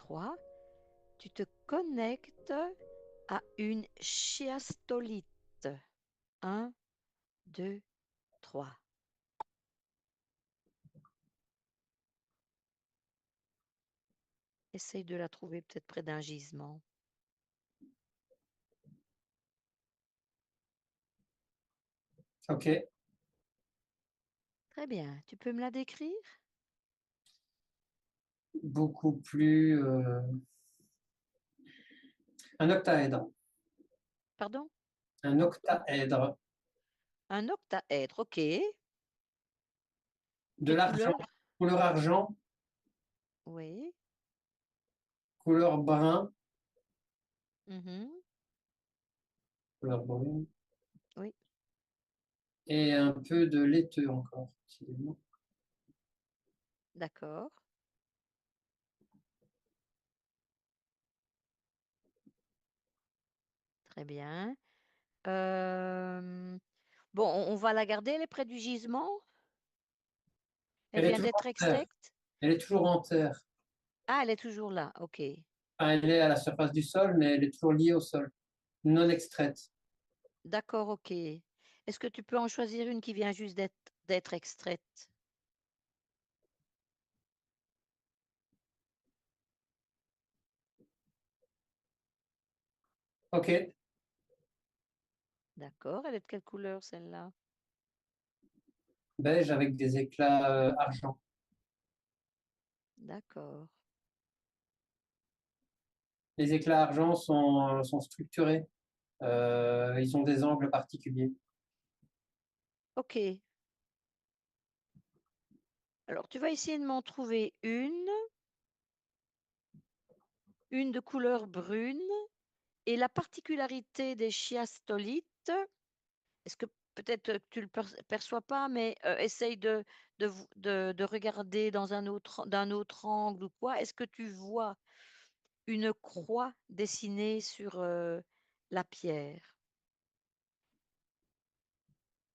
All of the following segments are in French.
3, tu te connectes à une chiastolite. 1, 2, 3. Essaye de la trouver peut-être près d'un gisement. Ok. Très bien. Tu peux me la décrire? Beaucoup plus. Un octaèdre. Pardon? Un octaèdre. Un octaèdre, ok. De Quelle l'argent. couleur? Couleur argent, Oui. couleur brun, Mhm. couleur brune, Oui, et un peu de laiteux encore. Excusez-moi. d'accord. Très bien. Bon, on va la garder, elle est près du gisement. Elle Elle est vient toujours d'être en terre. extraite. Elle est toujours en terre. Ah, elle est toujours là, ok. Enfin, elle est à la surface du sol, mais elle est toujours liée au sol. Non extraite. D'accord, ok. Est-ce que tu peux en choisir une qui vient juste d'être extraite? Ok. D'accord, elle est de quelle couleur celle-là? Beige avec des éclats argent. D'accord. Les éclats argent sont structurés. Ils ont des angles particuliers. Ok. Alors, tu vas essayer de m'en trouver une de couleur brune. Et la particularité des chiastolites, est-ce que peut-être tu le perçois pas, mais essaye de regarder d'un autre angle ou quoi. Est-ce que tu vois une croix dessinée sur la pierre?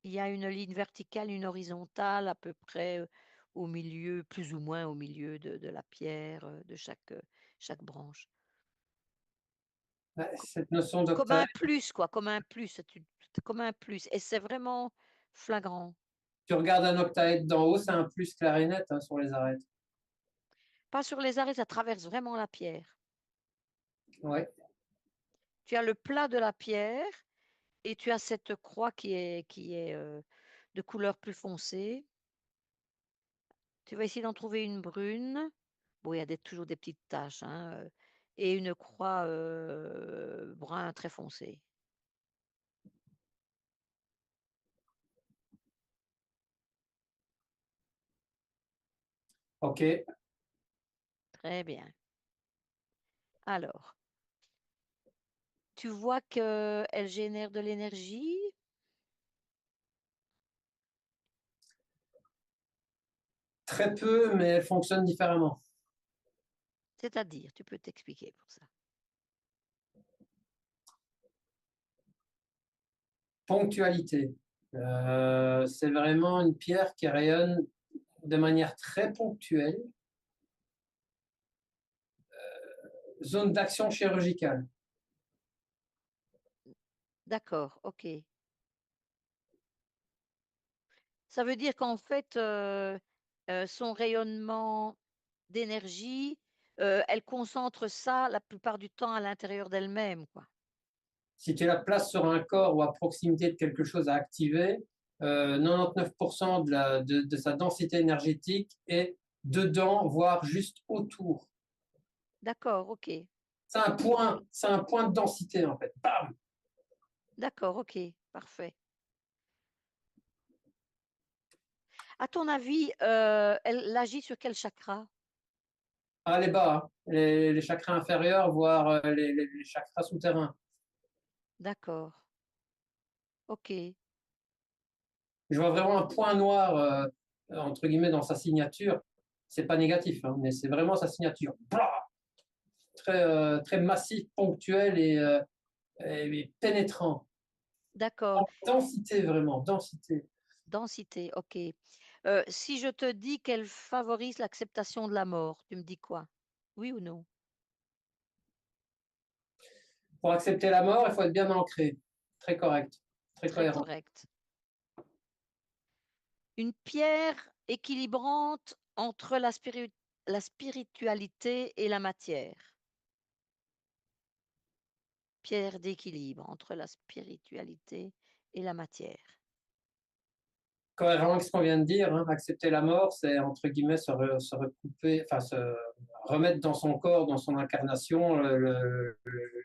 Il y a une ligne verticale, une horizontale à peu près au milieu, plus ou moins au milieu de la pierre, de chaque branche. Ouais, cette notion Comme d'octaèdre, un plus, quoi, comme un plus, comme un plus. Et c'est vraiment flagrant. tu regardes un octaèdre d'en haut, c'est un plus clair et net hein, sur les arêtes. Pas sur les arrêts, ça traverse vraiment la pierre. Ouais. Tu as le plat de la pierre et tu as cette croix qui est de couleur plus foncée. Tu vas essayer d'en trouver une brune. Bon, il y a toujours des petites taches, hein, et une croix brun très foncé. Ok. Très bien. Alors, tu vois qu'elle génère de l'énergie, Très peu, mais elle fonctionne différemment. c'est-à-dire, tu peux t'expliquer pour ça. Ponctualité. C'est vraiment une pierre qui rayonne de manière très ponctuelle. Zone d'action chirurgicale. D'accord, ok. Ça veut dire qu'en fait, son rayonnement d'énergie, elle concentre ça la plupart du temps à l'intérieur d'elle-même, quoi. Si tu la places sur un corps ou à proximité de quelque chose à activer, 99% de sa densité énergétique est dedans, voire juste autour. D'accord, ok. C'est un point de densité en fait. Bam. D'accord, ok. Parfait. À ton avis, elle agit sur quel chakra? Ah, les bas, hein. Les chakras inférieurs, voire les chakras souterrains. D'accord, ok. Je vois vraiment un point noir, entre guillemets, dans sa signature. C'est pas négatif, hein, mais c'est vraiment sa signature. Blah. Très, très massif, ponctuel et pénétrant. D'accord. Densité, vraiment, densité. Densité, ok. Si je te dis qu'elle favorise l'acceptation de la mort, tu me dis quoi? Oui ou non? Pour accepter la mort, il faut être bien ancré, très correct, très Très cohérent. correct. Une pierre équilibrante entre la spiritualité et la matière. Pierre d'équilibre entre la spiritualité et la matière. Cohérent avec ce qu'on vient de dire, hein, accepter la mort, c'est entre guillemets se recouper, enfin se remettre dans son corps, dans son incarnation,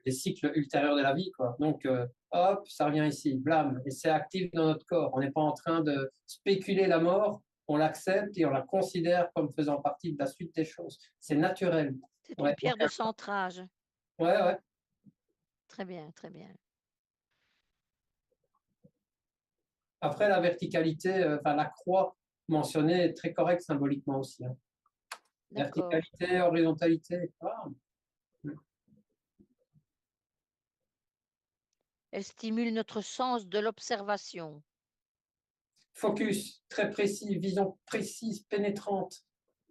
les cycles ultérieurs de la vie, quoi. Donc, hop, ça revient ici, blam, et c'est actif dans notre corps. On n'est pas en train de spéculer la mort, on l'accepte et on la considère comme faisant partie de la suite des choses. C'est naturel. C'est une Ouais, pierre de centrage. ouais, ouais. Très bien, très bien. Après, la verticalité, enfin la croix mentionnée est très correcte symboliquement aussi, hein. D'accord. Verticalité, horizontalité. Ah. Elle stimule notre sens de l'observation. Focus, très précis, vision précise, pénétrante,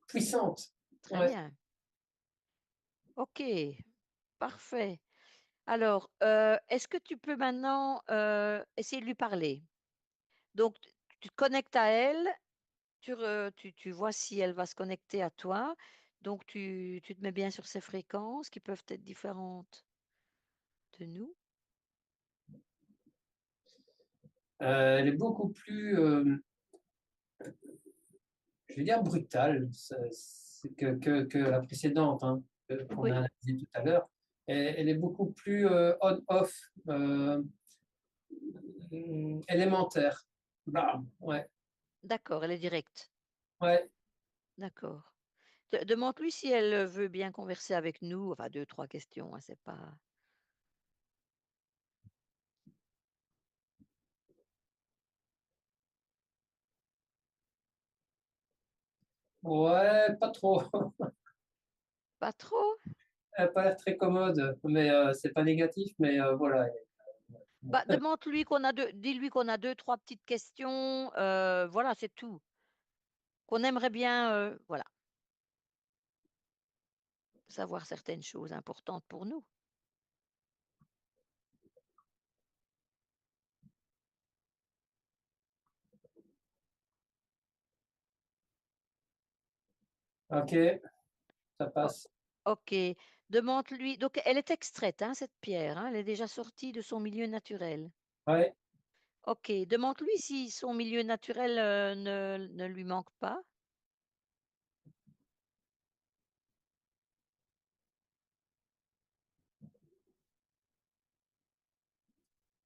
puissante. Très Ouais. bien. OK, parfait. Alors, est-ce que tu peux maintenant, essayer de lui parler? Donc tu te connectes à elle, tu vois si elle va se connecter à toi, donc tu te mets bien sur ses fréquences qui peuvent être différentes de nous. Elle est beaucoup plus, je vais dire, brutale que la précédente, hein, qu'on a Oui, analysée tout à l'heure. Elle est beaucoup plus on-off, élémentaire. Bam, ouais, d'accord, elle est directe. ouais. D'accord. Demande-lui si elle veut bien converser avec nous, enfin 2, 3 questions, hein, c'est pas Ouais, pas trop. pas trop? Elle n'a pas l'air très commode, mais c'est pas négatif, mais voilà. Bah, demande-lui qu'on a deux dis-lui qu'on a 2, 3 petites questions, voilà, c'est tout. Qu'on aimerait bien, voilà, savoir certaines choses importantes pour nous. Ok, ça O passe. OK. Demande-lui donc elle est extraite, hein, cette pierre, hein? Elle est déjà sortie de son milieu naturel? Ouais. OK. Demande-lui si son milieu naturel, ne lui manque pas?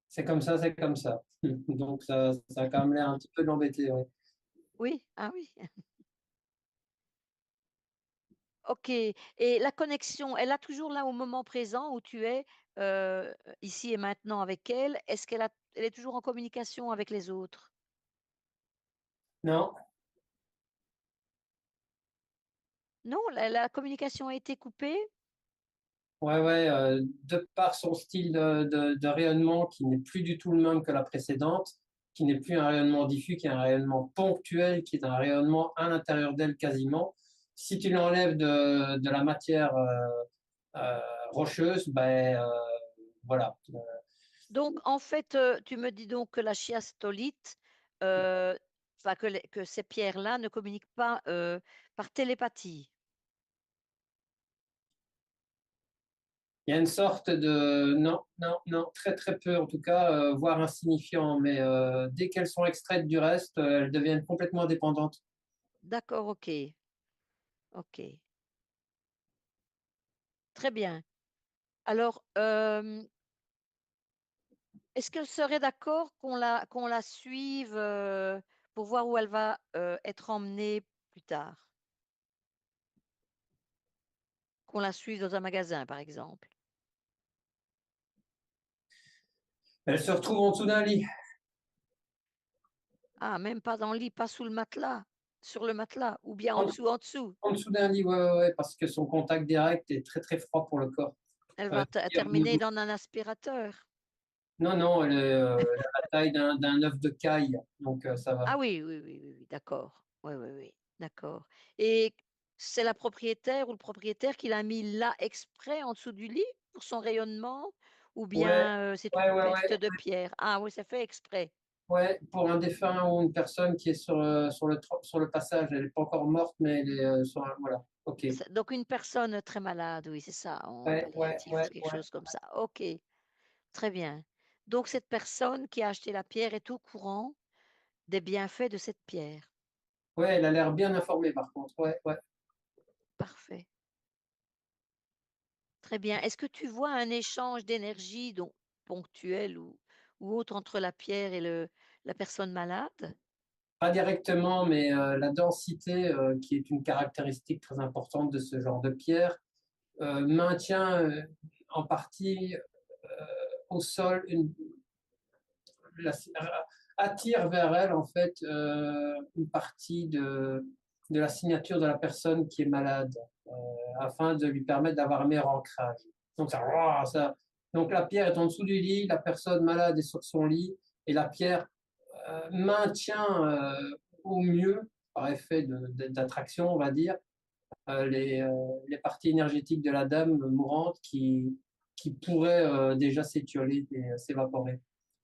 C'est comme ça, c'est comme ça. Donc ça a quand même l'air un petit peu de l'embêter, ouais. Oui? Ah oui. OK, et la connexion, elle a toujours là au moment présent où tu es, ici et maintenant avec elle? Est-ce elle est toujours en communication avec les autres? Non, Non, la communication a été coupée? ouais, ouais, de par son style de rayonnement qui n'est plus du tout le même que la précédente, qui n'est plus un rayonnement diffus, qui est un rayonnement ponctuel, qui est un rayonnement à l'intérieur d'elle quasiment. Si tu l'enlèves de la matière euh, rocheuse, ben voilà. Donc en fait, tu me dis donc que la chiastolite, enfin que ces pierres-là ne communiquent pas, par télépathie? Il y a une sorte de non, non, non, très très peu en tout cas, voire insignifiant, mais dès qu'elles sont extraites du reste, elles deviennent complètement indépendantes. D'accord, OK, OK. Très bien. Alors, est-ce qu'elle serait d'accord qu'on la suive, pour voir où elle va, être emmenée plus tard? Qu'on la suive dans un magasin, par exemple? Elles se retrouvent en dessous d'un lit, Ah, même pas dans le lit, pas sous le matelas? Sur le matelas ou bien en en, dessous, en dessous? en dessous d'un lit, ouais, ouais, ouais, parce que son contact direct est très très froid pour le corps. Elle va terminer dans un aspirateur? Non, non, elle a la taille d'un œuf de caille, donc ça va. Ah oui, oui, oui, oui, oui, d'accord. Oui, oui, oui, d'accord, et c'est la propriétaire ou le propriétaire qui l'a mis là exprès en dessous du lit pour son rayonnement? Ou Ouais, bien, c'est ouais, une ouais, perte ouais, de pierre? Ah oui, c'est fait exprès. ouais, pour un défunt ou une personne qui est sur le passage, elle n'est pas encore morte, mais elle est voilà. Ok. Donc une personne très malade, oui, c'est ça, en Ouais, ouais, palliatif ou ouais, quelque ouais. chose comme ça. OK, très bien. Donc cette personne qui a acheté la pierre est au courant des bienfaits de cette pierre. Ouais, elle a l'air bien informée par contre. Ouais, ouais. Parfait, très bien. Est-ce que tu vois un échange d'énergie, donc ponctuel ou autre, entre la pierre et la personne malade? Pas directement, mais la densité, qui est une caractéristique très importante de ce genre de pierre, maintient en partie au sol la- attire vers elle en fait une partie de la signature de la personne qui est malade, afin de lui permettre d'avoir un meilleur ancrage. Donc, donc la pierre est en dessous du lit, la personne malade est sur son lit, et la pierre maintient au mieux, par effet d'attraction, on va dire, les parties énergétiques de la dame mourante qui pourraient déjà s'étioler et s'évaporer.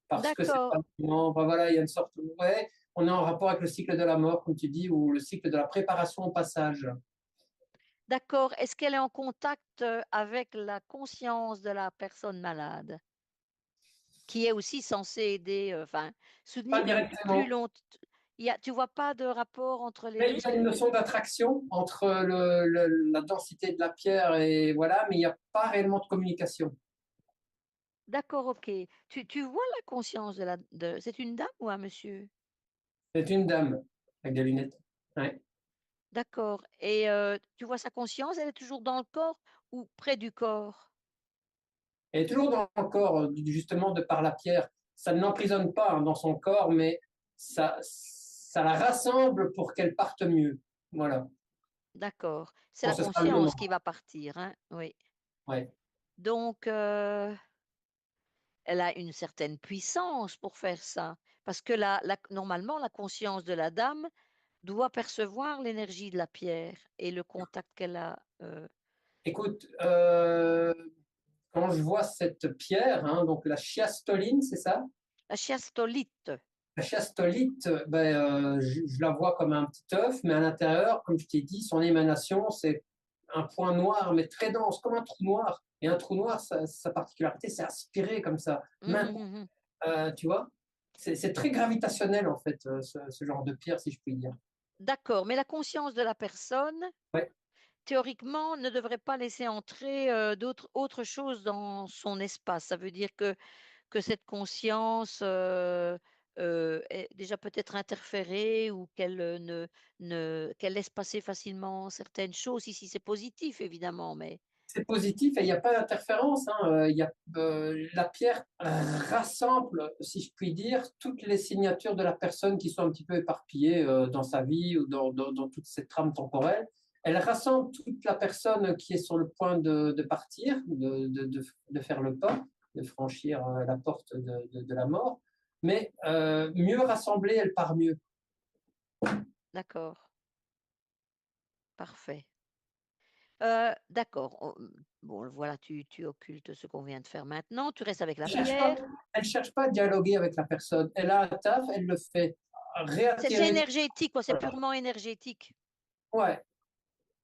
Parce que c'est pas D'accord, vraiment, ben voilà, il y a une sorte, ouais, on est en rapport avec le cycle de la mort, comme tu dis, ou le cycle de la préparation au passage. d'accord. Est-ce qu'elle est en contact, avec la conscience de la personne malade? Qui est aussi censée aider, enfin, Pas soutenir plus directement, long. Tu vois pas de rapport entre les mais 2? il y a une notion d'attraction entre la densité de la pierre et voilà, mais il n'y a pas réellement de communication. D'accord, OK. Tu vois la conscience c'est une dame ou un monsieur? C'est une dame avec des lunettes. Ouais. D'accord, et tu vois sa conscience, elle est toujours dans le corps ou près du corps? Elle est toujours dans le corps, justement, de par la pierre. Ça ne l'emprisonne pas hein, dans son corps, mais ça la rassemble pour qu'elle parte mieux. Voilà, D'accord, c'est quand la ce sera le moment. conscience qui va partir, hein? Oui. Ouais. Donc elle a une certaine puissance pour faire ça, parce que normalement, la conscience de la dame doit percevoir l'énergie de la pierre et le contact qu'elle a, Écoute, quand je vois cette pierre, hein, donc la chiastoline, c'est ça? la chiastolite. La chiastolite, ben, je la vois comme un petit œuf, mais à l'intérieur, comme je t'ai dit, son émanation, c'est un point noir, mais très dense, comme un trou noir. Et un trou noir, sa particularité, c'est aspirer comme ça. Mmh mh, mmh mh. Tu vois? C'est très gravitationnel, en fait, ce genre de pierre, si je puis dire. D'accord, mais la conscience de la personne, Ouais. théoriquement, ne devrait pas laisser entrer, autre chose dans son espace. Ça veut dire que cette conscience, est déjà peut-être interférée, ou qu'elle, qu'elle laisse passer facilement certaines choses, si c'est positif évidemment, mais C'est positif et il n'y a pas d'interférence, hein, la pierre rassemble, si je puis dire, toutes les signatures de la personne qui sont un petit peu éparpillées, dans sa vie ou dans toute cette trame temporelle. Elle rassemble toute la personne qui est sur le point de partir, de faire le pas, de franchir, la porte de la mort. Mais, mieux rassemblée, elle part mieux. d'accord, parfait. D'accord, bon voilà, tu occultes ce qu'on vient de faire maintenant, tu restes avec la Elle cherche pas pierre. elle cherche pas à dialoguer avec la personne. Elle a un taf, elle le fait. C'est Réattirer énergétique, quoi, c'est voilà. purement énergétique. Ouais.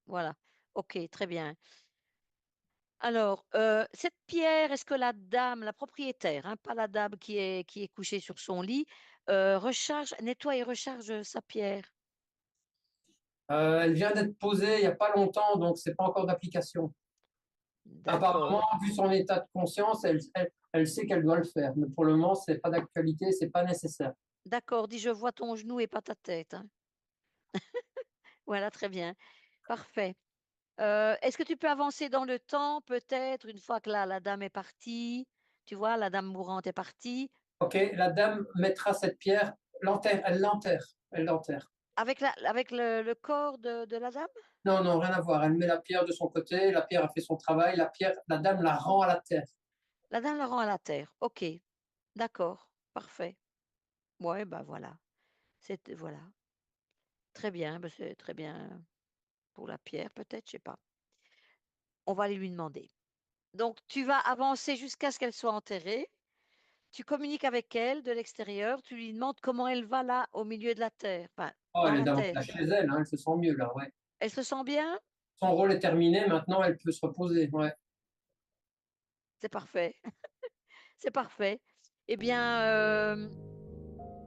Voilà, OK, très bien. Alors, cette pierre, est-ce que la dame, la propriétaire, hein, pas la dame qui est couchée sur son lit, nettoie et recharge sa pierre? Elle vient d'être posée il y a pas longtemps, donc c'est pas encore d'application. Apparemment, D'accord, vu son état de conscience, elle sait qu'elle doit le faire, mais pour le moment, c'est pas d'actualité, c'est pas nécessaire. d'accord, dis: «Je vois ton genou et pas ta tête», hein. Voilà, très bien, parfait. Est-ce que tu peux avancer dans le temps, peut-être, une fois que la dame est partie? Tu vois, la dame mourante est partie. Ok, la dame mettra cette pierre, elle l'enterre. Avec le corps de la dame? Non, non, rien à voir. Elle met la pierre de son côté, la pierre a fait son travail, la dame la rend à la terre. La dame la rend à la terre. OK, d'accord, parfait. Ouais, bah, voilà, voilà. Très bien, bah, c'est très bien pour la pierre peut-être, je sais pas. On va aller lui demander. Donc, tu vas avancer jusqu'à ce qu'elle soit enterrée. Tu communiques avec elle de l'extérieur. Tu lui demandes comment elle va là, au milieu de la terre, enfin, Oh, dans elle est la terre. davantage chez elle, hein, elle se sent mieux là, ouais. Elle se sent bien? Son rôle est terminé, maintenant elle peut se reposer, ouais. C'est parfait. C'est parfait. Eh bien,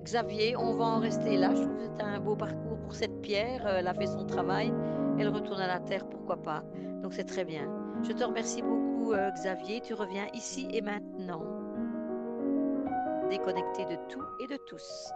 Xavier, on va en rester là. Je trouve que c'est un beau parcours pour cette pierre. Elle a fait son travail. Elle retourne à la terre, pourquoi pas. Donc, c'est très bien. Je te remercie beaucoup, Xavier. Tu reviens ici et maintenant, déconnecté de tout et de tous.